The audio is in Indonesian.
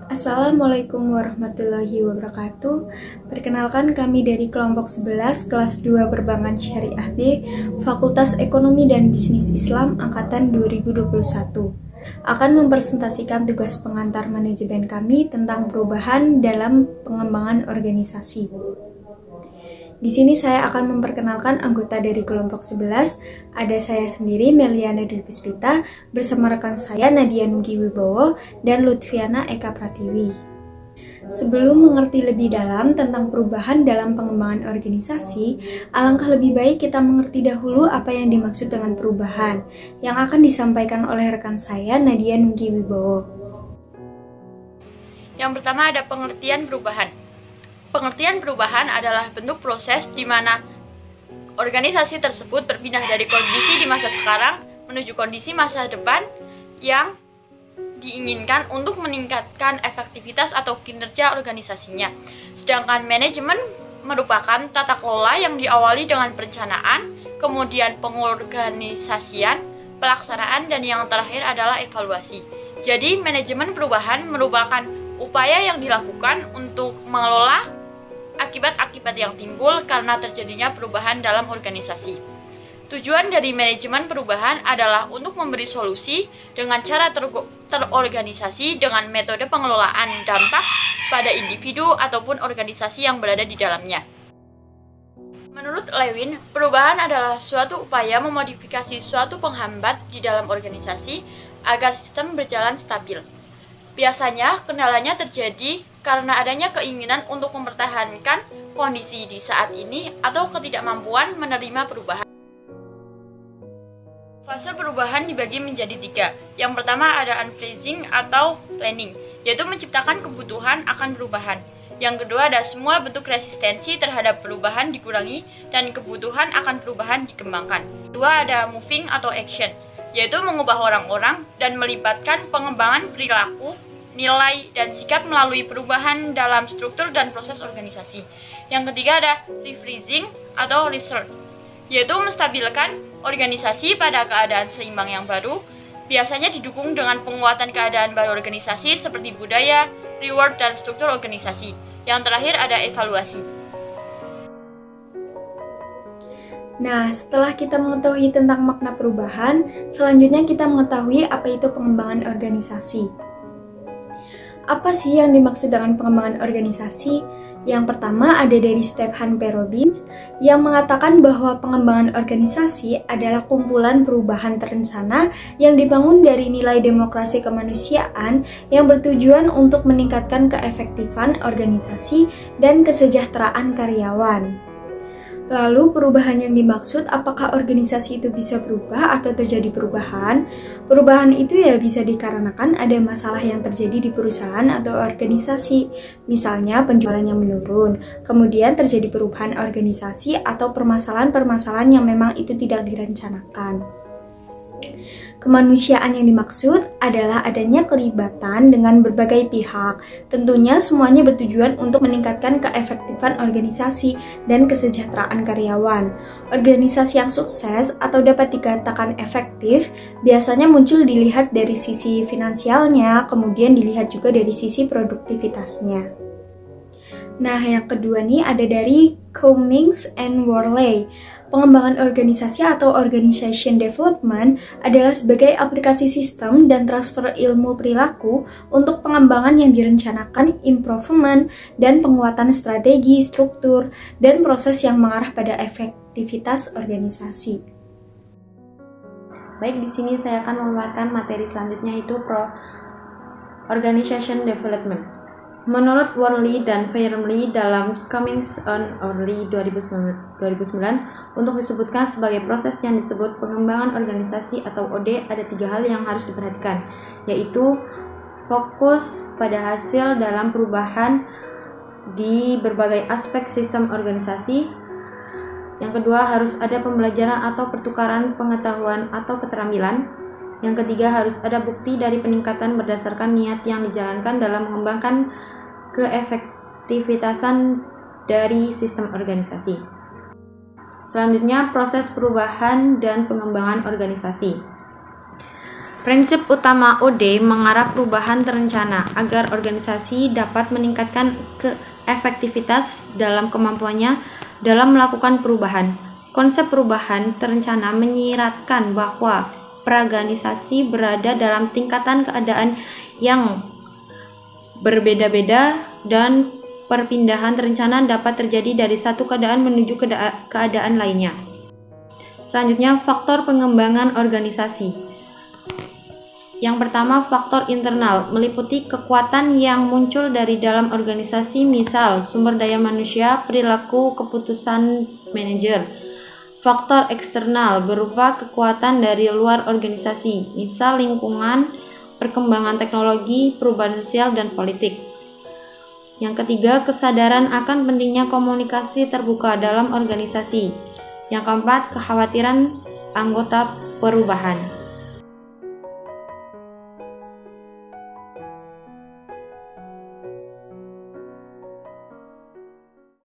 Assalamualaikum warahmatullahi wabarakatuh. Perkenalkan, kami dari kelompok 11 kelas 2 Perbankan Syariah B, Fakultas Ekonomi dan Bisnis Islam angkatan 2021. Akan mempresentasikan tugas pengantar manajemen kami tentang perubahan dalam pengembangan organisasi. Di sini saya akan memperkenalkan anggota dari kelompok 11. Ada saya sendiri, Meliana Dwi Puspita, bersama rekan saya Nadia Nugi Wibowo dan Lutfiana Eka Pratiwi. Sebelum mengerti lebih dalam tentang perubahan dalam pengembangan organisasi, alangkah lebih baik kita mengerti dahulu apa yang dimaksud dengan perubahan, yang akan disampaikan oleh rekan saya Nadia Nugi Wibowo. Yang pertama ada pengertian perubahan. Pengertian perubahan adalah bentuk proses di mana organisasi tersebut berpindah dari kondisi di masa sekarang menuju kondisi masa depan yang diinginkan untuk meningkatkan efektivitas atau kinerja organisasinya. Sedangkan manajemen merupakan tata kelola yang diawali dengan perencanaan, kemudian pengorganisasian, pelaksanaan, dan yang terakhir adalah evaluasi. Jadi, manajemen perubahan merupakan upaya yang dilakukan untuk mengelola akibat-akibat yang timbul karena terjadinya perubahan dalam organisasi. Tujuan dari manajemen perubahan adalah untuk memberi solusi dengan cara terorganisasi dengan metode pengelolaan dampak pada individu ataupun organisasi yang berada di dalamnya. Menurut Lewin, perubahan adalah suatu upaya memodifikasi suatu penghambat di dalam organisasi agar sistem berjalan stabil. Biasanya, kendalanya terjadi karena adanya keinginan untuk mempertahankan kondisi di saat ini atau ketidakmampuan menerima perubahan. Fase perubahan dibagi menjadi 3. Yang pertama ada unfreezing atau planning, yaitu menciptakan kebutuhan akan perubahan. Yang kedua ada semua bentuk resistensi terhadap perubahan dikurangi dan kebutuhan akan perubahan dikembangkan. Kedua ada moving atau action, yaitu mengubah orang-orang dan melibatkan pengembangan perilaku, nilai, dan sikap melalui perubahan dalam struktur dan proses organisasi. Yang ketiga ada refreezing atau reset, yaitu menstabilkan organisasi pada keadaan seimbang yang baru, biasanya didukung dengan penguatan keadaan baru organisasi seperti budaya, reward, dan struktur organisasi. Yang terakhir ada evaluasi. Nah, setelah kita mengetahui tentang makna perubahan, selanjutnya kita mengetahui apa itu pengembangan organisasi. Apa sih yang dimaksud dengan pengembangan organisasi? Yang pertama ada dari Stephan P. Robbins yang mengatakan bahwa pengembangan organisasi adalah kumpulan perubahan terencana yang dibangun dari nilai demokrasi kemanusiaan yang bertujuan untuk meningkatkan keefektifan organisasi dan kesejahteraan karyawan. Lalu perubahan yang dimaksud, apakah organisasi itu bisa berubah atau terjadi perubahan? Perubahan itu ya bisa dikarenakan ada masalah yang terjadi di perusahaan atau organisasi. Misalnya penjualan yang menurun, kemudian terjadi perubahan organisasi atau permasalahan-permasalahan yang memang itu tidak direncanakan. Kemanusiaan yang dimaksud adalah adanya kelibatan dengan berbagai pihak. Tentunya semuanya bertujuan untuk meningkatkan keefektifan organisasi dan kesejahteraan karyawan. Organisasi yang sukses atau dapat dikatakan efektif biasanya muncul dilihat dari sisi finansialnya, kemudian dilihat juga dari sisi produktivitasnya. Nah, yang kedua nih ada dari Cummings and Worley. Pengembangan organisasi atau organization development adalah sebagai aplikasi sistem dan transfer ilmu perilaku untuk pengembangan yang direncanakan, improvement, dan penguatan strategi, struktur, dan proses yang mengarah pada efektivitas organisasi. Baik, di sini saya akan memaparkan materi selanjutnya yaitu Organization Development. Menurut Worley dan Fairley dalam Cummings and Worley 2009, untuk disebutkan sebagai proses yang disebut pengembangan organisasi atau OD, ada 3 hal yang harus diperhatikan, yaitu fokus pada hasil dalam perubahan di berbagai aspek sistem organisasi. Yang kedua, harus ada pembelajaran atau pertukaran pengetahuan atau keterampilan. Yang ketiga, harus ada bukti dari peningkatan berdasarkan niat yang dijalankan dalam mengembangkan keefektivitasan dari sistem organisasi. Selanjutnya, proses perubahan dan pengembangan organisasi. Prinsip utama OD mengarah perubahan terencana agar organisasi dapat meningkatkan efektivitas dalam kemampuannya dalam melakukan perubahan. Konsep perubahan terencana menyiratkan bahwa perorganisasi berada dalam tingkatan keadaan yang berbeda-beda dan perpindahan terencana dapat terjadi dari satu keadaan menuju keadaan lainnya. Selanjutnya, faktor pengembangan organisasi. Yang pertama, faktor internal meliputi kekuatan yang muncul dari dalam organisasi, misal sumber daya manusia, perilaku, keputusan manajer. Faktor eksternal berupa kekuatan dari luar organisasi, misal lingkungan, perkembangan teknologi, perubahan sosial, dan politik. Yang ketiga, kesadaran akan pentingnya komunikasi terbuka dalam organisasi. Yang keempat, kekhawatiran anggota perubahan.